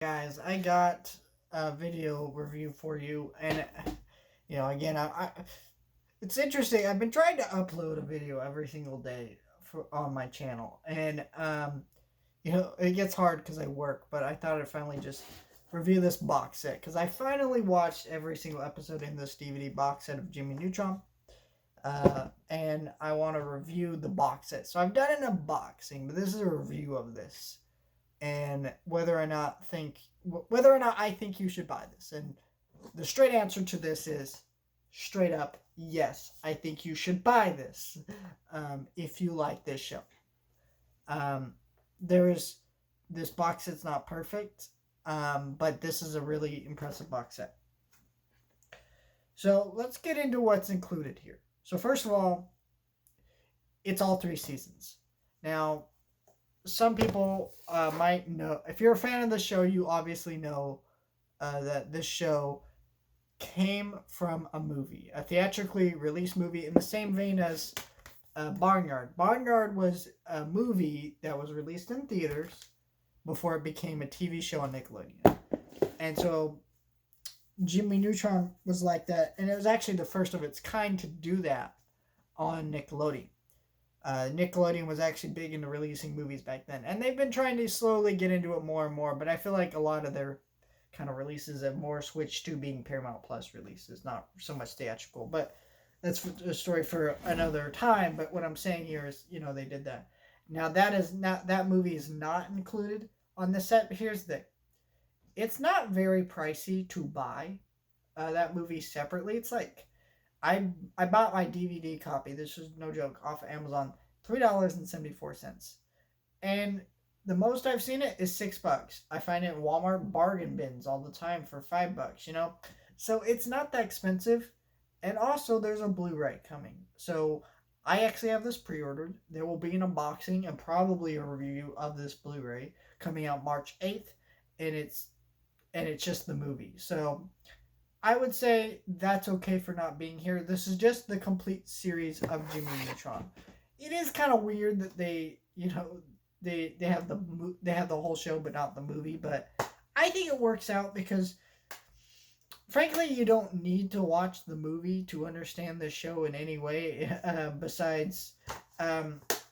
Guys, I got a video review for you, and again, it's interesting. I've been trying to upload a video every single day on my channel, and it gets hard because I work. But I thought I'd finally just review this box set because I finally watched every single episode in this DVD box set of Jimmy Neutron. And I want to review the box set. So I've done an unboxing, but this is a review of this and whether or not I think you should buy this. And the straight answer to this is straight up yes. I think you should buy this if you like this show. This box set's not perfect, but this is a really impressive box set. So let's get into what's included here. So first of all, it's all 3 seasons. Now, some people might know, if you're a fan of the show, you obviously know that this show came from a movie, a theatrically released movie in the same vein as Barnyard. Barnyard was a movie that was released in theaters before it became a TV show on Nickelodeon. And so Jimmy Neutron was like that, and it was actually the first of its kind to do that on Nickelodeon. Nickelodeon was actually big into releasing movies back then, and they've been trying to slowly get into it more and more, but I feel like a lot of their kind of releases have more switched to being Paramount Plus releases, not so much theatrical, but that's a story for another time. But what I'm saying here is, they did that. Now, that movie is not included on this set, but here's the thing. It's not very pricey to buy that movie separately. It's like, I bought my DVD copy, this is no joke, off of Amazon, $3.74. And the most I've seen it is $6. I find it in Walmart bargain bins all the time for $5, So it's not that expensive. And also there's a Blu-ray coming. So I actually have this pre-ordered. There will be an unboxing and probably a review of this Blu-ray coming out March 8th. And it's just the movie. So I would say that's okay for not being here. This is just the complete series of Jimmy Neutron. It is kind of weird that they have the whole show but not the movie, but I think it works out because frankly you don't need to watch the movie to understand the show in any way. Besides,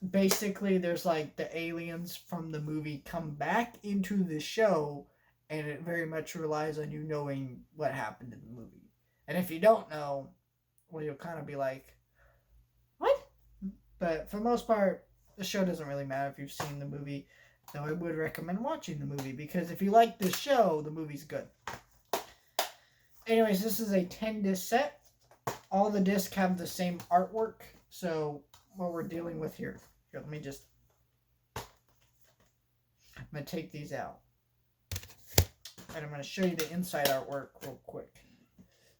basically there's like the aliens from the movie come back into the show. And it very much relies on you knowing what happened in the movie. And if you don't know, well, you'll kind of be like, what? But for the most part, the show doesn't really matter if you've seen the movie. Though I would recommend watching the movie, because if you like the show, the movie's good. Anyways, this is a 10-disc set. All the discs have the same artwork. So what we're dealing with here. Here, I'm going to take these out. And I'm going to show you the inside artwork real quick.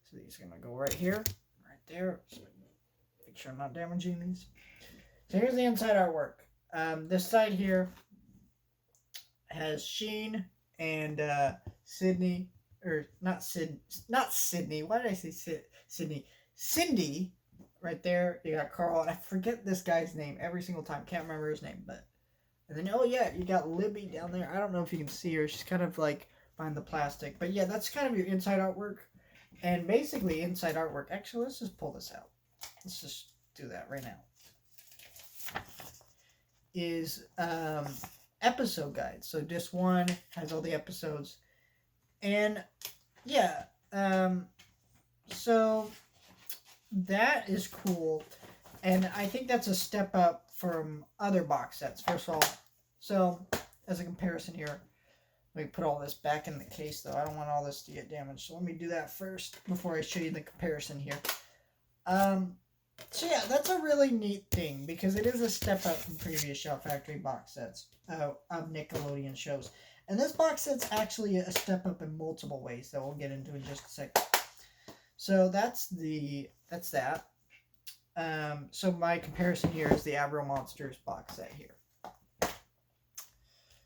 So these are going to go right here, right there. So make sure I'm not damaging these. So here's the inside artwork. This side here has Sheen and Sydney, or not Sydney. Why did I say Sydney? Cindy, right there. You got Carl, and I forget this guy's name every single time. Can't remember his name, but and then you got Libby down there. I don't know if you can see her. She's kind of like behind the plastic. But yeah, that's kind of your inside artwork. And basically inside artwork. Actually, let's just pull this out. Let's just do that right now. Is episode guide. So disc 1 has all the episodes. And yeah, so that is cool. And I think that's a step up from other box sets. First of all, so as a comparison here, let me put all this back in the case, though. I don't want all this to get damaged. So let me do that first before I show you the comparison here. So yeah, that's a really neat thing because it is a step up from previous Shout Factory box sets of Nickelodeon shows. And this box set's actually a step up in multiple ways that we'll get into in just a second. So that's that. So my comparison here is the Abro Monsters box set here.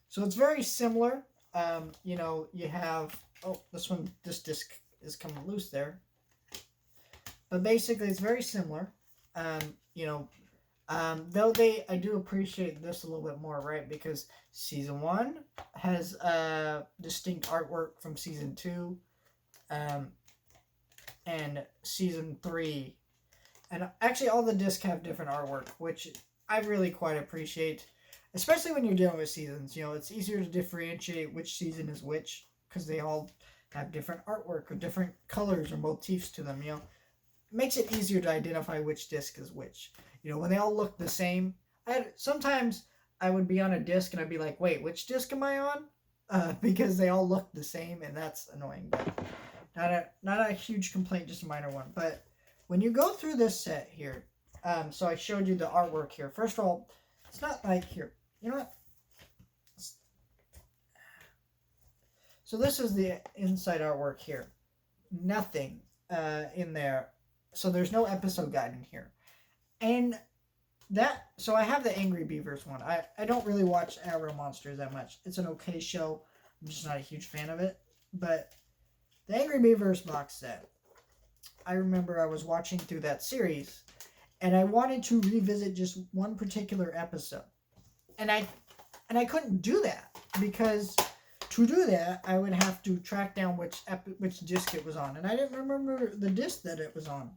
So it's very similar. You have, this disc is coming loose there. But basically, it's very similar. Though I do appreciate this a little bit more, right? Because season one has distinct artwork from season two, um, and season three, and actually all the discs have different artwork, which I really quite appreciate, especially when you're dealing with seasons. You know, it's easier to differentiate which season is which because they all have different artwork or different colors or motifs to them. You know, it makes it easier to identify which disc is which. You know, when they all look the same, sometimes I would be on a disc and I'd be like, wait, which disc am I on? Because they all look the same, and that's annoying. But not a huge complaint, just a minor one. But when you go through this set here, so I showed you the artwork here. First of all, it's not like here. You know what? So this is the inside artwork here. Nothing in there. So there's no episode guide in here. And so I have the Angry Beavers one. I don't really watch Arrow Monsters that much. It's an okay show. I'm just not a huge fan of it. But the Angry Beavers box set, I remember I was watching through that series, and I wanted to revisit just one particular episode. And I couldn't do that, because to do that, I would have to track down which disc it was on. And I didn't remember the disc that it was on.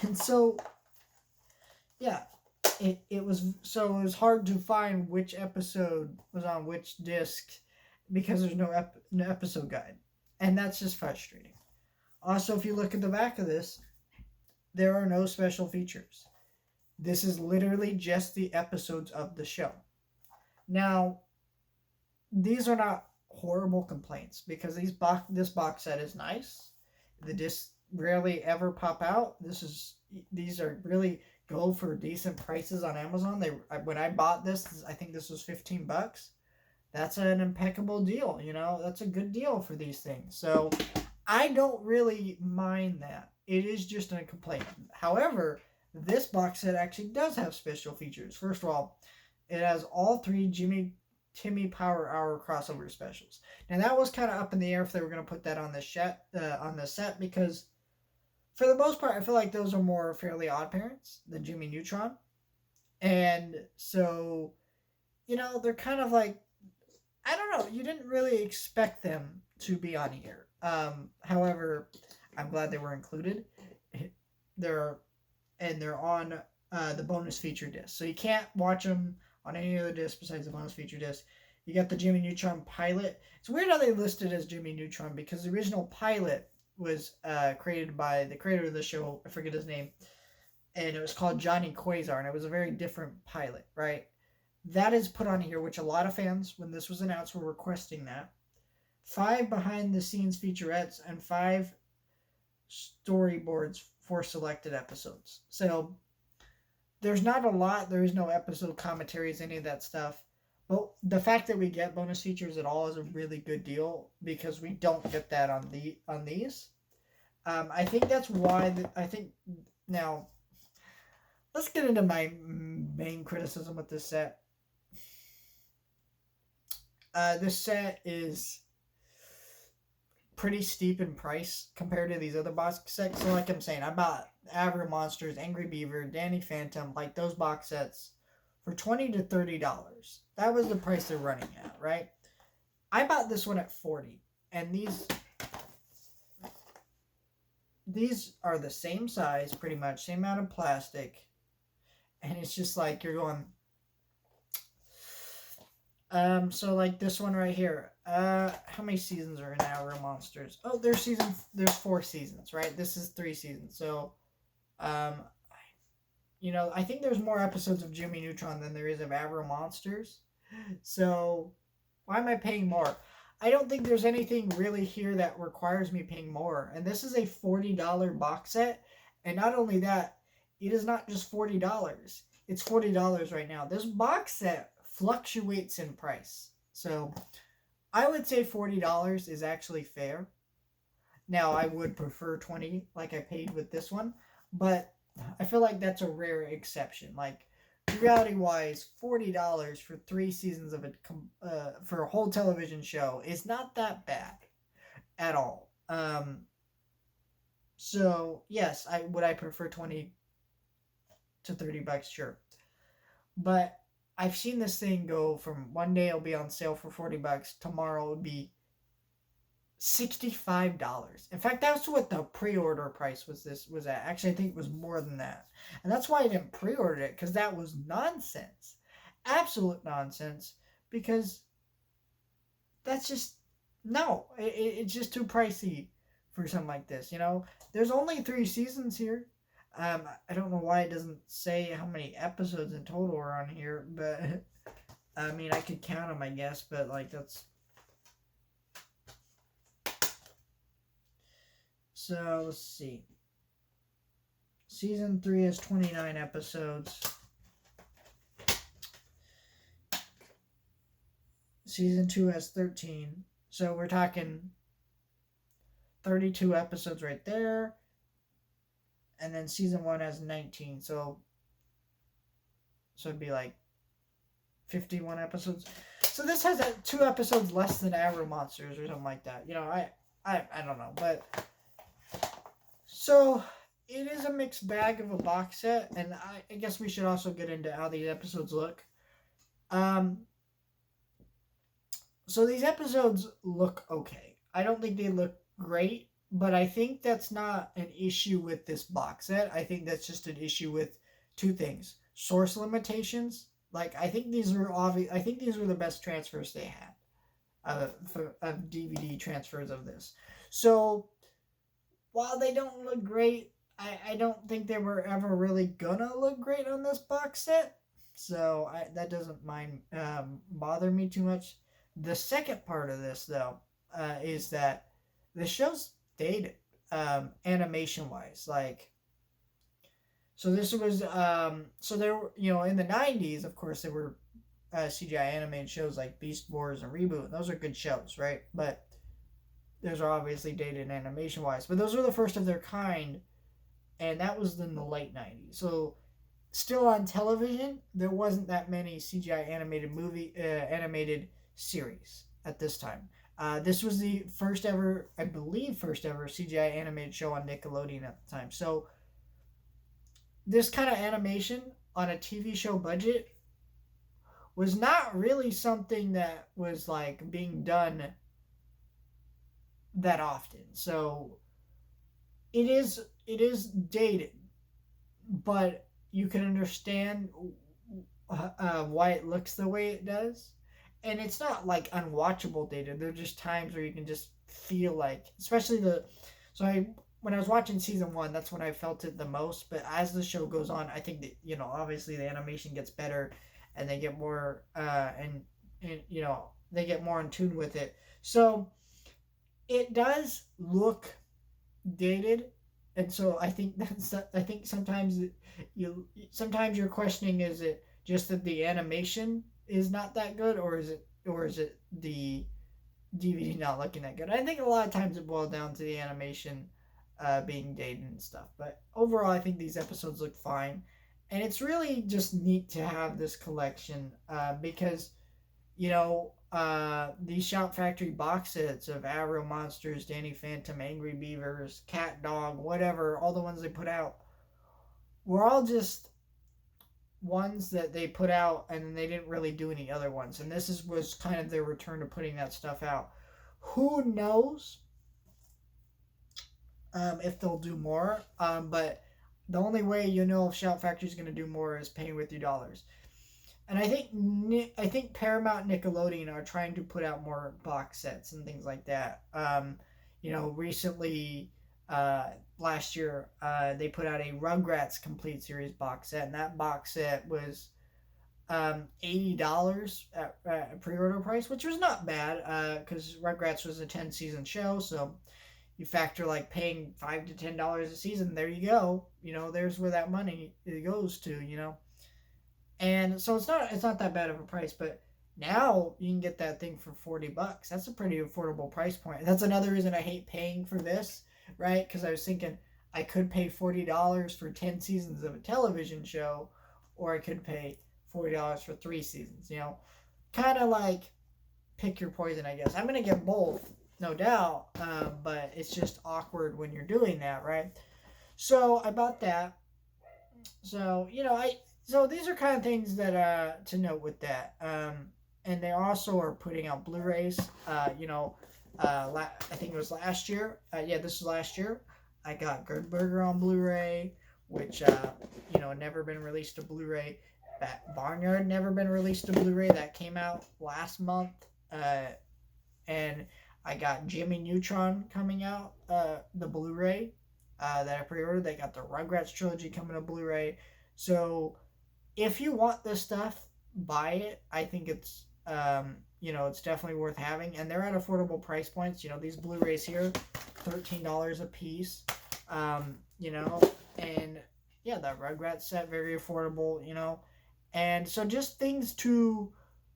And so, yeah, it was hard to find which episode was on which disc because there's no episode guide. And that's just frustrating. Also, if you look at the back of this, there are no special features. This is literally just the episodes of the show. Now, these are not horrible complaints, because this box set is nice. The discs rarely ever pop out. These are really go for decent prices on Amazon. When I bought this, I think this was $15. That's an impeccable deal. You know, that's a good deal for these things. So I don't really mind that. It is just a complaint. However, this box set actually does have special features. First of all, it has all three Timmy Power Hour crossover specials. Now that was kind of up in the air if they were going to put that on the set, because for the most part, I feel like those are more Fairly Odd Parents than Jimmy Neutron. And so, you know, they're kind of like, I don't know, you didn't really expect them to be on here. However, I'm glad they were included. They're on the bonus feature disc. So you can't watch them on any other disc besides the bonus feature disc. You got the Jimmy Neutron pilot. It's weird how they listed as Jimmy Neutron, because the original pilot was created by the creator of the show. I forget his name. And it was called Johnny Quasar, and it was a very different pilot, right? That is put on here, which a lot of fans, when this was announced, were requesting that. 5 behind-the-scenes featurettes and 5 storyboards for selected episodes. So there's not a lot. There is no episode commentaries, any of that stuff. But the fact that we get bonus features at all is a really good deal, because we don't get that on these. I think that's why. Now, let's get into my main criticism with this set. This set is pretty steep in price compared to these other box sets. So like I'm saying, I bought Avro Monsters, Angry Beaver, Danny Phantom, like those box sets, for $20 to $30. That was the price they're running at, right? I bought this one at $40, and these are the same size, pretty much, same amount of plastic, and it's just like you're going. So like this one right here. How many seasons are in Arrow Monsters? Oh, there's 4 seasons, right? This is 3 seasons. So, you know, I think there's more episodes of Jimmy Neutron than there is of Arrow Monsters. So, why am I paying more? I don't think there's anything really here that requires me paying more. And this is a $40 box set. And not only that, it is not just $40. It's $40 right now. This box set fluctuates in price. So I would say $40 is actually fair. Now, I would prefer $20 like I paid with this one, but I feel like that's a rare exception. Like, reality-wise, $40 for 3 seasons of for a whole television show is not that bad at all. So yes, I prefer $20 to $30, sure. But I've seen this thing go from one day it'll be on sale for $40, tomorrow it'll be $65. In fact, that's what the pre-order price was at. Actually, I think it was more than that. And that's why I didn't pre-order it, because that was nonsense. Absolute nonsense. Because that's just, no, it's just too pricey for something like this, you know? There's only 3 seasons here. I don't know why it doesn't say how many episodes in total are on here, but I mean, I could count them, I guess, but like that's... So, let's see. Season 3 has 29 episodes. Season 2 has 13. So we're talking 32 episodes right there. And then season 1 has 19. So it'd be like 51 episodes. So this has 2 episodes less than Arrow Monsters or something like that. You know, I don't know. But so it is a mixed bag of a box set. And I guess we should also get into how these episodes look. So these episodes look okay. I don't think they look great, but I think that's not an issue with this box set. I think that's just an issue with 2 things. Source limitations. Like, I think these were the best transfers they had of DVD transfers of this. So, while they don't look great, I don't think they were ever really gonna look great on this box set. So, that doesn't bother me too much. The second part of this, though, is that the show's dated, animation-wise. Like, so this was, so there were, you know, in the 90s, of course, there were CGI animated shows like Beast Wars and Reboot. Those are good shows, right? But those are obviously dated animation-wise. But those were the first of their kind, and that was in the late 90s. So, still on television, there wasn't that many CGI animated series at this time. This was the first ever CGI animated show on Nickelodeon at the time. So this kind of animation on a TV show budget was not really something that was like being done that often. So it is dated, but you can understand why it looks the way it does. And it's not like unwatchable data. There are just times where you can just feel like, especially when I was watching season 1, that's when I felt it the most. But as the show goes on, I think that, you know, obviously the animation gets better, and they get more and you know, they get more in tune with it. So it does look dated, and so I think sometimes you're questioning, is it just that the animation is not that good, or is it the DVD not looking that good? I think a lot of times it boils down to the animation being dated and stuff. But overall, I think these episodes look fine, and it's really just neat to have this collection because, you know, these Shout Factory box sets of Arrow Monsters, Danny Phantom, Angry Beavers, Cat Dog, whatever, all the ones they put out were all just ones that they put out, and then they didn't really do any other ones. And this was kind of their return to putting that stuff out. Who knows if they'll do more? But the only way you know if Shout Factory is going to do more is paying with your dollars. And I think Paramount and Nickelodeon are trying to put out more box sets and things like that. You know, recently, last year, they put out a Rugrats Complete Series box set, and that box set was $80 at pre-order price, which was not bad, because Rugrats was a 10-season show, so you factor like paying $5 to $10 a season, there you go. You know, there's where that money goes to, you know. And so it's not that bad of a price, but now you can get that thing for $40. That's a pretty affordable price point. That's another reason I hate paying for this, right? Because I was thinking I could pay $40 for 10 seasons of a television show, or I could pay $40 for 3 seasons, you know. Kind of like pick your poison, I guess. I'm going to get both, no doubt, but it's just awkward when you're doing that, right? So I bought that. So so these are kind of things that to note with that. And they also are putting out Blu-rays. I think it was last year. Yeah, this was last year. I got Good Burger on Blu-ray, which never been released to Blu-ray. That Barnyard never been released to Blu-ray. That came out last month. And I got Jimmy Neutron coming out, the Blu-ray that I pre-ordered. They got the Rugrats trilogy coming to Blu-ray. So if you want this stuff, buy it. I think it's definitely worth having, and they're at affordable price points. These Blu-rays here, $13 a piece. And yeah, that Rugrats set very affordable. And so just things to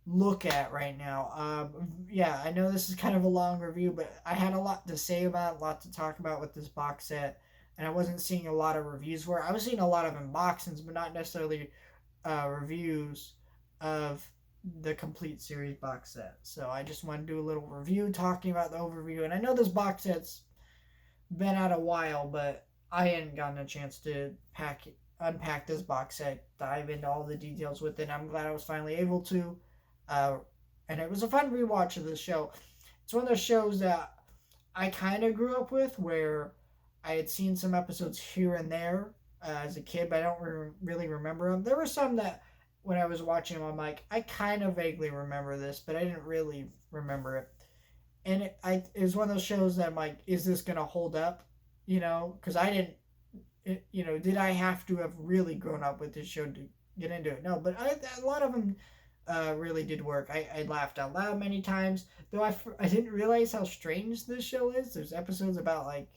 look at right now. Yeah, I know this is kind of a long review, but I had a lot to say about, a lot to talk about with this box set, and I wasn't seeing a lot of reviews for it. I was seeing a lot of unboxings, but not necessarily reviews of the complete series box set. So I just want to do a little review talking about the overview. And I know this box set's been out a while, but I hadn't gotten a chance to unpack this box set, dive into all the details with it. I'm glad I was finally able to. Uh, and it was a fun rewatch of this show. It's one of those shows that I kind of grew up with, where I had seen some episodes here and there as a kid, but I don't really remember them. There were some that when I was watching them, I'm like, I kind of vaguely remember this, but I didn't really remember it. And it was one of those shows that I'm like, is this gonna hold up? Because I didn't. Did I have to have really grown up with this show to get into it? No, but a lot of them really did work. I laughed out loud many times, though I didn't realize how strange this show is. There's episodes about, like,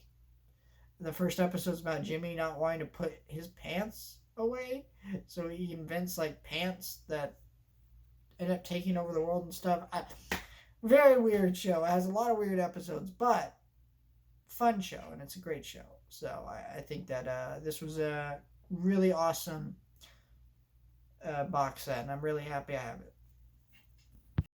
the first episode's about Jimmy not wanting to put his pants away, so he invents like pants that end up taking over the world and stuff. Very weird show. It has a lot of weird episodes, but fun show, and it's a great show. So I think that this was a really awesome box set, and I'm really happy I have it.